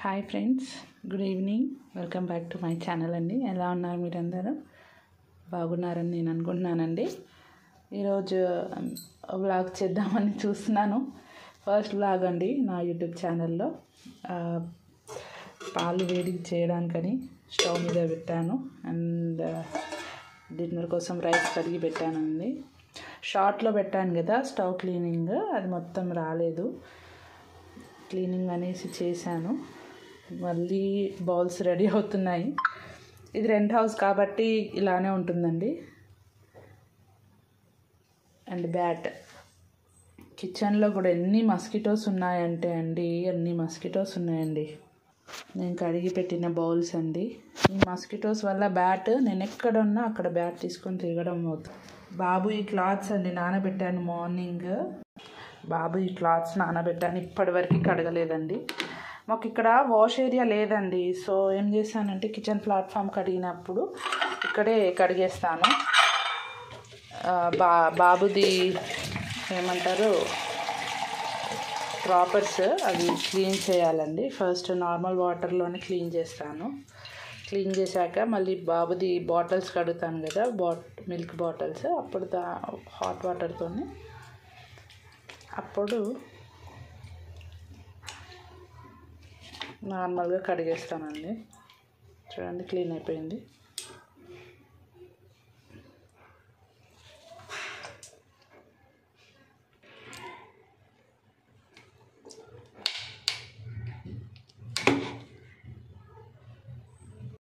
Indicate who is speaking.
Speaker 1: Hi friends, good evening. Welcome back to my channel అండి. ఎలా ఉన్నారు మీరందరూ? బాగున్నారని నేను అనుకుంటున్నానండి. ఈరోజు వ్లాగ్ చేద్దామని చూస్తున్నాను. ఫస్ట్ వ్లాగ్ అండి నా యూట్యూబ్ ఛానల్లో. పాలు వేడి చేయడానికని స్టవ్ మీద పెట్టాను. అండ్ డిన్నర్ కోసం రైస్ కడిగి పెట్టానండి. షార్ట్లో పెట్టాను కదా స్టవ్ క్లీనింగ్, అది మొత్తం రాలేదు. క్లీనింగ్ అనేసి చేశాను. మళ్ళీ బౌల్స్ రెడీ అవుతున్నాయి. ఇది రెంట్ హౌస్ కాబట్టి ఇలానే ఉంటుందండి. అండ్ బ్యాట్ కిచెన్లో కూడా ఎన్ని మస్కిటోస్ ఉన్నాయంటే అండి, అన్ని మస్కిటోస్ ఉన్నాయండి. నేను కడిగి పెట్టిన బౌల్స్ అండి. ఈ మస్కిటోస్ వల్ల బ్యాట్ నేను ఎక్కడున్నా అక్కడ బ్యాట్ తీసుకొని తిరగడం అవుతుంది. బాబు ఈ క్లాత్స్ అండి నానబెట్టాను మార్నింగ్. నానబెట్టాను, ఇప్పటివరకు కడగలేదండి. మాకు ఇక్కడ వాష్ ఏరియా లేదండి. సో ఏం చేశానంటే కిచెన్ ప్లాట్ఫామ్ కడిగినప్పుడు ఇక్కడే కడిగేస్తాను. బాబుది ఏమంటారు ప్రాపర్స్ అవి క్లీన్ చేయాలండి. ఫస్ట్ నార్మల్ వాటర్లోనే క్లీన్ చేస్తాను. క్లీన్ చేశాక మళ్ళీ బాబుది బాటిల్స్ కడుగుతాను కదా, మిల్క్ బాటిల్స్, అప్పుడు హాట్ వాటర్తోనే అప్పుడు నార్మల్గా కడిగేస్తానండి. చూడండి, క్లీన్ అయిపోయింది.